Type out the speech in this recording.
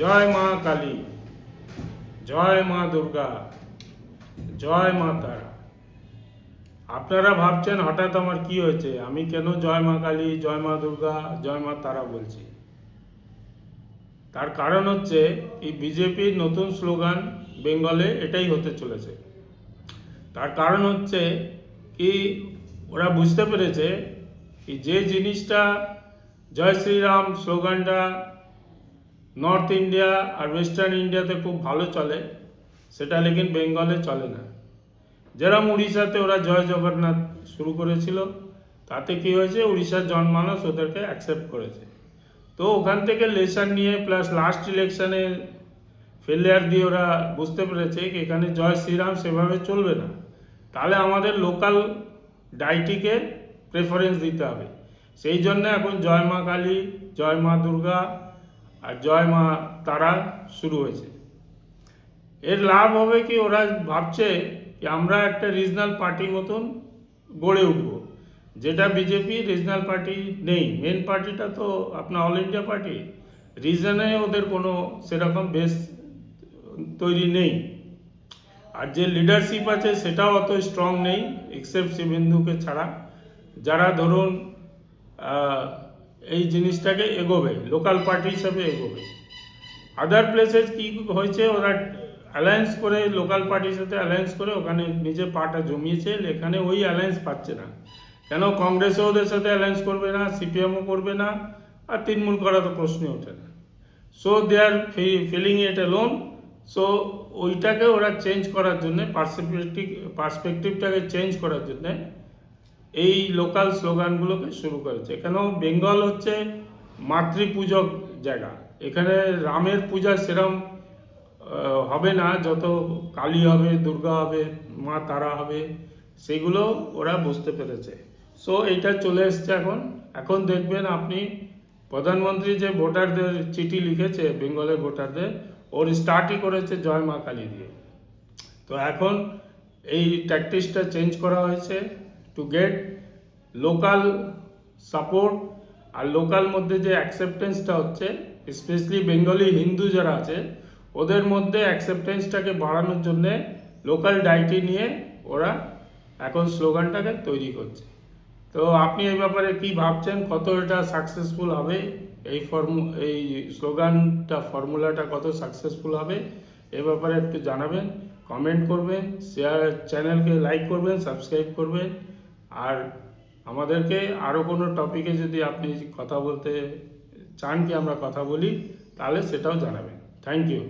জয় মা কালী, জয় মা দুর্গা, জয় মা তারা। আপনারা ভাবছেন হঠাৎ আমার কি হয়েছে, আমি কেন জয় মা কালী, জয় মা দুর্গা, জয় মা তারা বলছি। তার কারণ হচ্ছে এই বিজেপির নতুন স্লোগান বেঙ্গলে এটাই হতে চলেছে। তার কারণ হচ্ছে কি, ওরা বুঝতে পেরেছে কি যে জিনিসটা জয় শ্রীরাম স্লোগানটা নর্থ ইন্ডিয়া আর ওয়েস্টার্ন ইন্ডিয়াতে খুব ভালো চলে, সেটা লেকিন বেঙ্গলে চলে না। যেরকম উড়িষ্যাতে ওরা জয় জগন্নাথ শুরু করেছিল, তাতে কি হয়েছে, উড়িষ্যার জনমানস ওদেরকে অ্যাকসেপ্ট করেছে। তো ওখান থেকে লেসন নিয়ে প্লাস লাস্ট ইলেকশনে ফেলিয়ার দিয়ে ওরা বুঝতে পেরেছে কি এখানে জয় শ্রীরাম সেভাবে চলবে না, তাহলে আমাদের লোকাল ডাইটিকে প্রেফারেন্স দিতে হবে। সেই জন্য এখন জয় মা কালী, জয় মা দুর্গা আর জয় মা তারা শুরু হয়েছে। এর লাভ হবে কি, ওরা ভাবছে কি আমরা একটা রিজনাল পার্টি মতন গড়ে উঠব, যেটা বিজেপি রিজনাল পার্টি নেই। মেন পার্টিটা তো আপনার অল ইন্ডিয়া পার্টি, রিজনে ওদের কোনো সেরকম বেস তৈরি নেই। আর যে লিডারশিপ আছে সেটাও অত স্ট্রং নেই, এক্সেপ্ট শিবেন্দুকে ছাড়া, যারা ধরুন এই জিনিসটাকে এগোবে, লোকাল পার্টি হিসাবে এগোবে। আদার প্লেসেস কি হয়েছে, ওরা অ্যালায়েন্স করে, লোকাল পার্টির সাথে অ্যালায়েন্স করে ওখানে নিজে পাটা জমিয়েছে, এখানে ওই অ্যালায়েন্স পাচ্ছে না। কেন, কংগ্রেসও ওদের সাথে অ্যালায়েন্স করবে না, সিপিএমও করবে না, আর তৃণমূল করা তো প্রশ্নই ওঠে না। So they are feeling it alone. So ওইটাকে ওরা চেঞ্জ করার জন্যে, পার্সপেক্টিভটাকে চেঞ্জ করার জন্যে এই লোকাল স্লোগানগুলোকে শুরু করেছে। কেন, বেঙ্গল হচ্ছে মাতৃপূজক জায়গা, এখানে রামের পূজা সেরম হবে না, যত কালী হবে, দুর্গা হবে, মা তারা হবে, সেগুলো ওরা বুঝতে পেরেছে। সো এইটা চলে এসছে এখন। এখন দেখবেন আপনি প্রধানমন্ত্রী যে ভোটারদের চিঠি লিখেছে বেঙ্গলের ভোটারদের, ওর স্টার্টই করেছে জয় মা কালী দিয়ে। তো এখন এই ট্যাকটিক্সটা চেঞ্জ করা হয়েছে টু গেট লোকাল সাপোর্ট। আর লোকাল মধ্যে যে অ্যাকসেপ্টেন্সটা হচ্ছে, স্পেশালি বেঙ্গলি হিন্দু যারা আছে ওদের মধ্যে অ্যাকসেপ্টেন্সটাকে বাড়ানোর জন্যে লোকাল ডাইটি নিয়ে ওরা এখন স্লোগানটাকে তৈরি করছে। তো আপনি এই ব্যাপারে কি ভাবছেন, কত এটা সাকসেসফুল হবে, এই স্লোগানটা, ফর্মুলাটা কত সাকসেসফুল হবে, এ ব্যাপারে একটু জানাবেন, কমেন্ট করবেন, চ্যানেলকে লাইক করবেন, সাবস্ক্রাইব করবেন। আর আমাদেরকে আরও কোনো টপিকে যদি আপনি কথা বলতে চান কি আমরা কথা বলি, তাহলে সেটাও জানাবেন। Thank you.